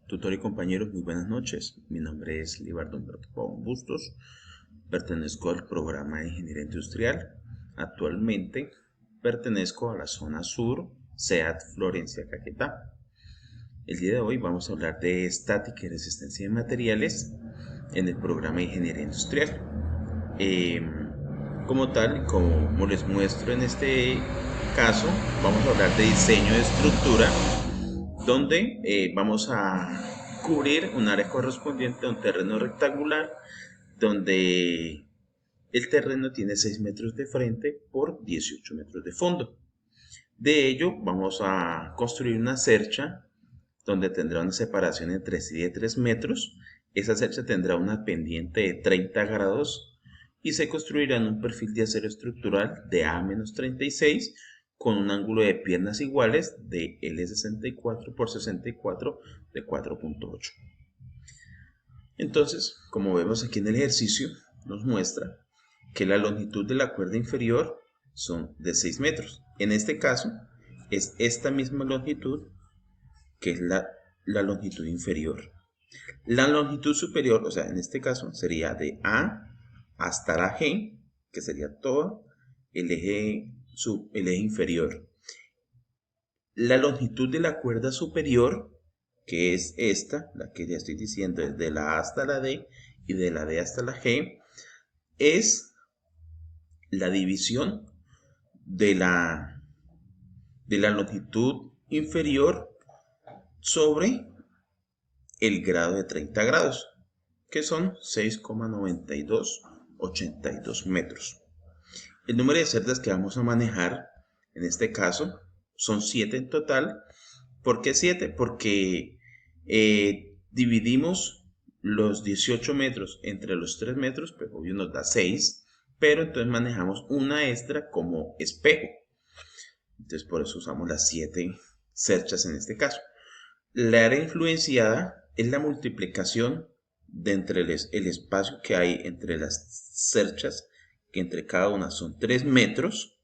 Tutor y compañeros, muy buenas noches. Mi nombre es Libardo Humberto Pavón Bustos. Pertenezco al programa de Ingeniería Industrial. Actualmente pertenezco a la zona sur, SEAT Florencia Caquetá. El día de hoy vamos a hablar de estática y resistencia de materiales en el programa de Ingeniería Industrial. Como les muestro en este caso, vamos a hablar de diseño de estructura, donde vamos a cubrir un área correspondiente a un terreno rectangular, donde el terreno tiene 6 metros de frente por 18 metros de fondo. De ello vamos a construir una cercha donde tendrá una separación entre sí de 3 metros. Esa cercha tendrá una pendiente de 30 grados y se construirá en un perfil de acero estructural de A-36 con un ángulo de piernas iguales de L64 por 64 de 4.8. Entonces, como vemos aquí en el ejercicio, nos muestra que la longitud de la cuerda inferior son de 6 metros. En este caso, es esta misma longitud que es la longitud inferior. La longitud superior, o sea, en este caso, sería de A hasta la G, que sería todo el eje inferior. La longitud de la cuerda superior, que es esta, la que ya estoy diciendo, es de la A hasta la D y de la D hasta la G, es la división de la longitud inferior sobre el grado de 30 grados, que son 6,9282 metros. El número de cerdas que vamos a manejar en este caso son 7 en total. ¿Por qué 7? Porque dividimos los 18 metros entre los 3 metros, pues obvio nos da 6, pero entonces manejamos una extra como espejo. Entonces por eso usamos las 7 cerchas en este caso. La área influenciada es la multiplicación de entre el espacio que hay entre las cerchas, que entre cada una son 3 metros,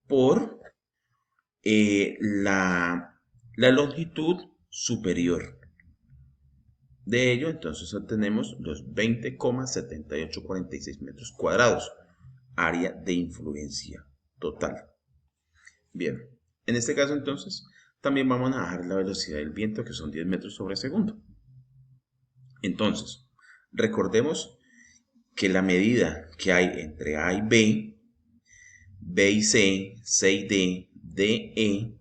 por la longitud superior. De ello, entonces obtenemos los 20,7846 metros cuadrados, área de influencia total. Bien, en este caso entonces también vamos a bajar la velocidad del viento, que son 10 metros sobre segundo. Entonces, recordemos que la medida que hay entre A y B, B y C, C y D, D, E,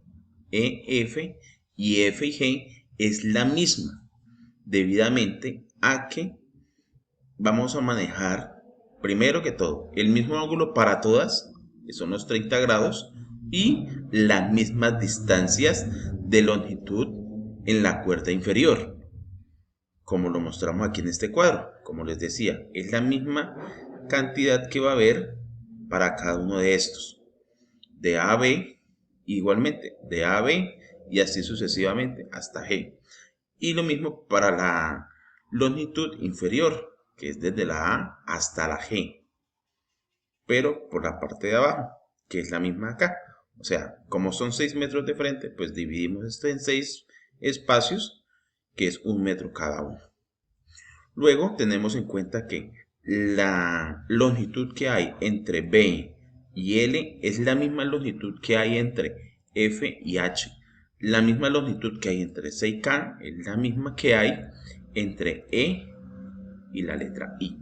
F y F y G es la misma, debidamente a que vamos a manejar, primero que todo, el mismo ángulo para todas, que son los 30 grados, y las mismas distancias de longitud en la cuerda inferior, como lo mostramos aquí en este cuadro. Como les decía, es la misma cantidad que va a haber para cada uno de estos, de A a B, igualmente de A a B y así sucesivamente hasta G. Y lo mismo para la longitud inferior, que es desde la A hasta la G, pero por la parte de abajo, que es la misma acá. O sea, como son 6 metros de frente, pues dividimos esto en 6 espacios, que es 1 metro cada uno. Luego tenemos en cuenta que la longitud que hay entre B y L es la misma longitud que hay entre F y H. La misma longitud que hay entre C y K es la misma que hay entre E y la letra I.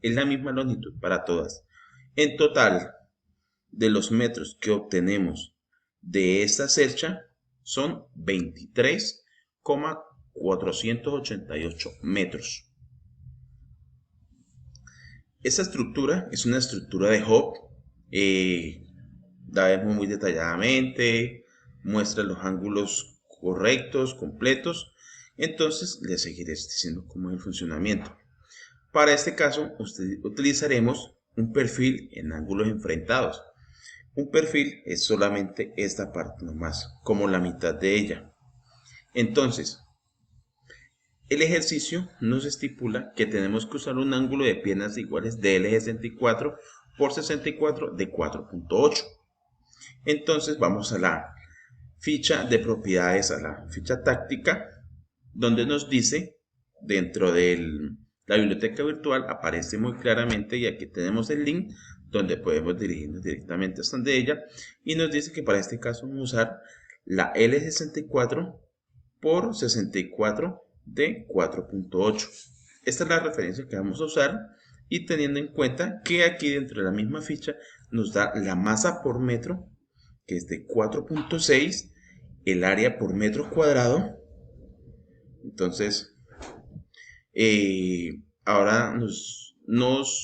Es la misma longitud para todas. En total, de los metros que obtenemos de esta cercha son 23,488 metros. Esta estructura es una estructura de Hop. La vemos muy detalladamente, muestra los ángulos correctos, completos. Entonces les seguiré diciendo cómo es el funcionamiento. Para este caso utilizaremos un perfil en ángulos enfrentados. Un perfil es solamente esta parte nomás, como la mitad de ella. Entonces, el ejercicio nos estipula que tenemos que usar un ángulo de piernas iguales de L64 por 64 de 4.8. Entonces vamos a la ficha de propiedades, a la ficha táctica, donde nos dice, dentro de la biblioteca virtual, aparece muy claramente, y aquí tenemos el link donde podemos dirigirnos directamente hasta de ella, y nos dice que para este caso vamos a usar la L64 por 64 de 4.8. Esta es la referencia que vamos a usar, y teniendo en cuenta que aquí dentro de la misma ficha nos da la masa por metro, que es de 4.6, el área por metro cuadrado. Entonces, ahora nos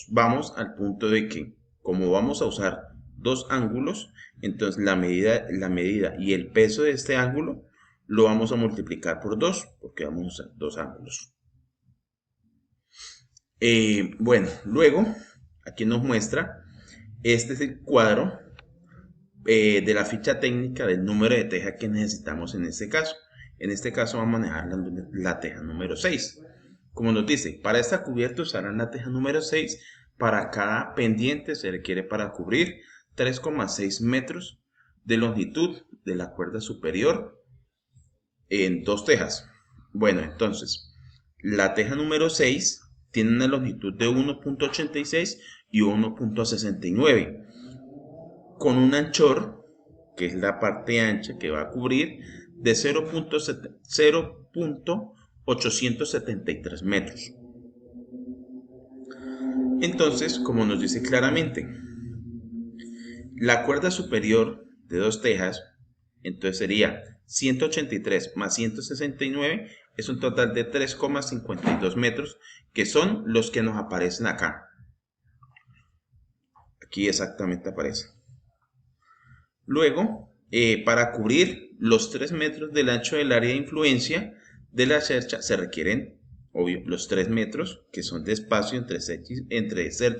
vamos al punto de que, como vamos a usar dos ángulos, entonces la medida y el peso de este ángulo lo vamos a multiplicar por 2, porque vamos a usar dos ángulos. Bueno, luego, aquí nos muestra, este es el cuadro de la ficha técnica del número de teja que necesitamos en este caso. En este caso vamos a manejar la teja número 6. Como nos dice, para esta cubierta usarán la teja número 6. Para cada pendiente se requiere para cubrir 3,6 metros de longitud de la cuerda superior en dos tejas. Bueno, entonces, la teja número 6 tiene una longitud de 1.86 y 1.69, con un anchor, que es la parte ancha que va a cubrir, de 0.873 metros. Entonces, como nos dice claramente, la cuerda superior de dos tejas, entonces sería 183 más 169, es un total de 3,52 metros, que son los que nos aparecen acá. Aquí exactamente aparece. Luego, para cubrir los 3 metros del ancho del área de influencia de la cercha, se requieren, obvio, los 3 metros, que son de espacio entre cercha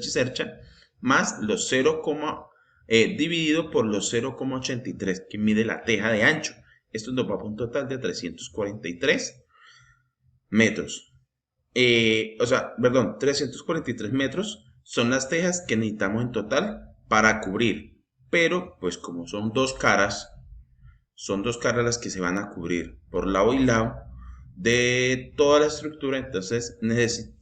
y cercha, más los 0, dividido por los 0,83 que mide la teja de ancho. Esto nos va a un total de 343 metros. 343 metros son las tejas que necesitamos en total para cubrir. Pero, pues como son dos caras las que se van a cubrir por lado y lado de toda la estructura, entonces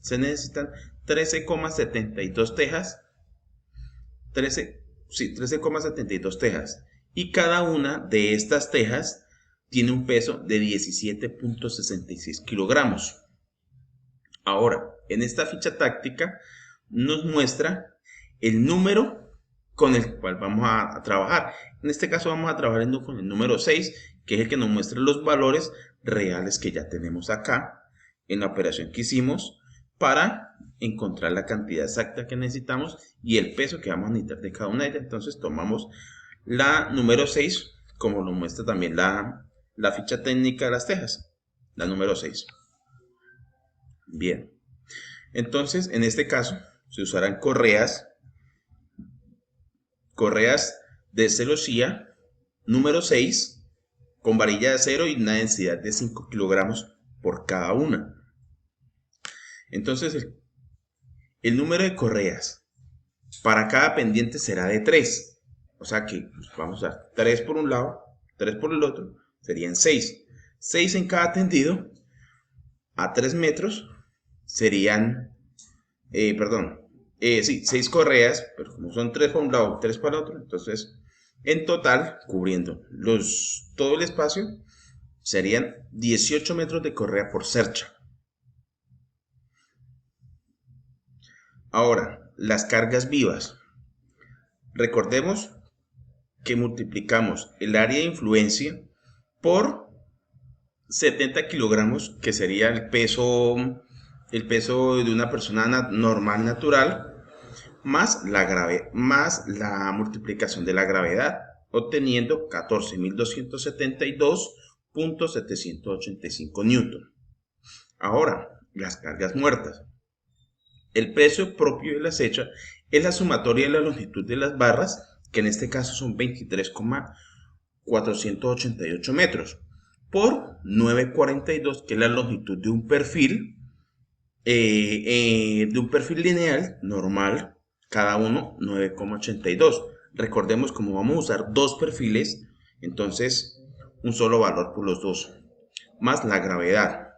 se necesitan 13,72 tejas, 13,72 tejas, y cada una de estas tejas tiene un peso de 17.66 kilogramos. Ahora, en esta ficha táctica nos muestra el número con el cual vamos a trabajar. En este caso vamos a trabajar con el número 6, que es el que nos muestra los valores reales que ya tenemos acá en la operación que hicimos para encontrar la cantidad exacta que necesitamos y el peso que vamos a necesitar de cada una de ellas. Entonces tomamos la número 6, como lo muestra también la ficha técnica de las tejas, la número 6. Bien, entonces en este caso se usarán correas de celosía número 6 con varilla de acero y una densidad de 5 kilogramos por cada una. Entonces el número de correas para cada pendiente será de 3, o sea que vamos a usar 3 por un lado, 3 por el otro, serían 6 en cada tendido. A 3 metros serían 6 correas, pero como son 3 para un lado, 3 para el otro, entonces en total, cubriendo todo el espacio, serían 18 metros de correa por cercha. Ahora, las cargas vivas. Recordemos que multiplicamos el área de influencia por 70 kilogramos, que sería el peso de una persona normal, natural, más la multiplicación de la gravedad, obteniendo 14.272.785 newton. Ahora, las cargas muertas. El peso propio de la cecha es la sumatoria de la longitud de las barras, que en este caso son 23,488 metros, por 9,42, que es la longitud de un perfil lineal normal, cada uno 9,82. Recordemos, como vamos a usar dos perfiles, entonces un solo valor por los dos, más la gravedad.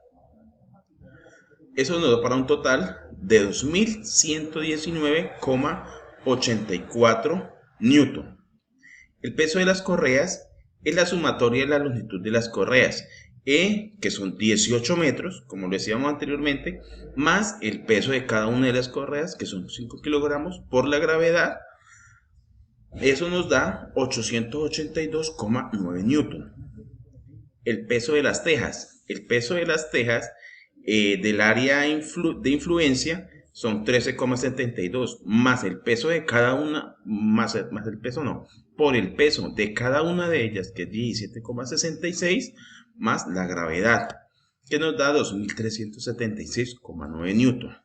Eso nos da para un total de 2119,84 newton. El peso de las correas es la sumatoria de la longitud de las correas, que son 18 metros, como lo decíamos anteriormente, más el peso de cada una de las correas, que son 5 kilogramos, por la gravedad. Eso nos da 882,9 newton. El peso de las tejas. El peso de las tejas del área de influencia son 13,72, más el peso de cada una, más el peso no, por el peso de cada una de ellas, que es 17,66, más la gravedad, que nos da 2376,9 newton.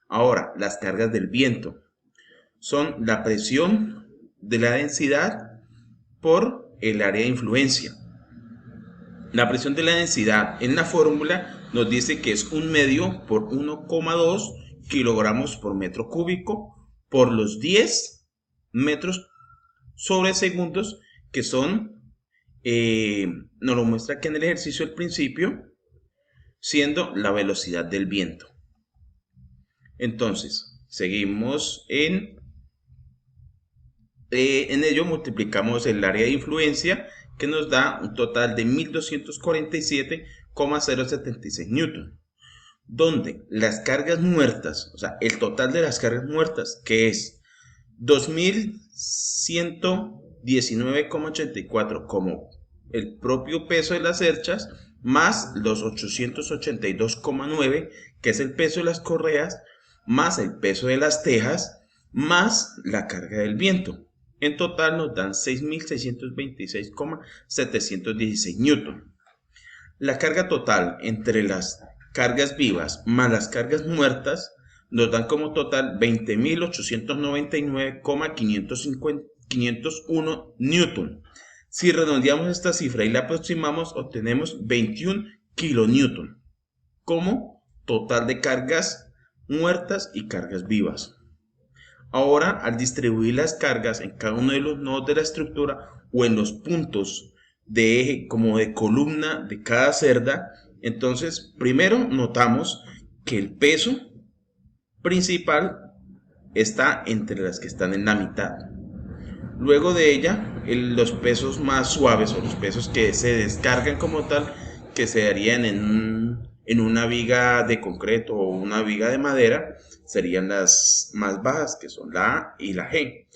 Ahora, las cargas del viento son la presión de la densidad por el área de influencia. La presión de la densidad en la fórmula nos dice que es 1/2 por 1,2 kilogramos por metro cúbico por los 10 metros sobre segundos, que son, nos lo muestra aquí en el ejercicio al principio, siendo la velocidad del viento. Entonces, seguimos en ello multiplicamos el área de influencia, que nos da un total de 1247,076 newton, donde las cargas muertas, o sea, el total de las cargas muertas, que es 2119,84 como el propio peso de las cerchas, más los 882,9, que es el peso de las correas, más el peso de las tejas, más la carga del viento. En total nos dan 6.626,716 newton. La carga total entre las cargas vivas más las cargas muertas nos dan como total 20.899,501 newton. Si redondeamos esta cifra y la aproximamos, obtenemos 21 kilonewton como total de cargas muertas y cargas vivas. Ahora, al distribuir las cargas en cada uno de los nodos de la estructura o en los puntos de eje como de columna de cada cerda, entonces primero notamos que el peso principal está entre las que están en la mitad. Luego de ella, los pesos más suaves o los pesos que se descargan como tal, que se darían en una viga de concreto o una viga de madera, serían las más bajas, que son la A y la G.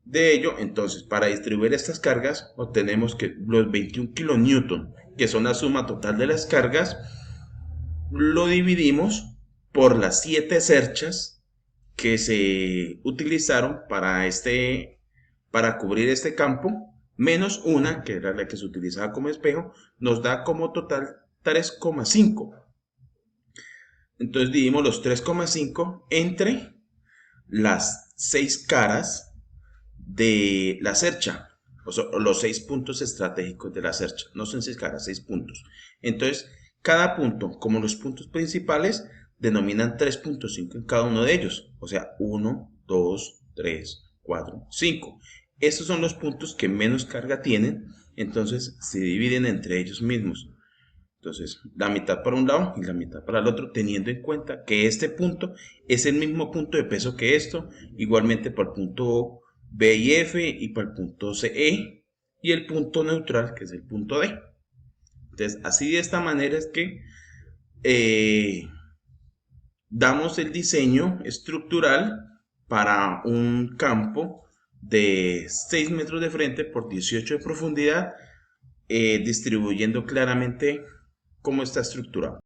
De ello, entonces, para distribuir estas cargas, obtenemos que los 21 kilonewton, que son la suma total de las cargas, lo dividimos por las 7 cerchas que se utilizaron para cubrir este campo, menos una, que era la que se utilizaba como espejo, nos da como total 3,5. Entonces dividimos los 3,5 entre las 6 caras de la cercha, o sea, los 6 puntos estratégicos de la cercha. No son 6 caras, 6 puntos. Entonces, cada punto, como los puntos principales, denominan 3.5 en cada uno de ellos. O sea, 1, 2, 3, 4, 5. Estos son los puntos que menos carga tienen, entonces se dividen entre ellos mismos. Entonces, la mitad para un lado y la mitad para el otro, teniendo en cuenta que este punto es el mismo punto de peso que esto, igualmente para el punto B y F y para el punto CE, y el punto neutral, que es el punto D. Entonces, así de esta manera es que damos el diseño estructural para un campo de 6 metros de frente por 18 de profundidad, distribuyendo claramente cómo está estructurado.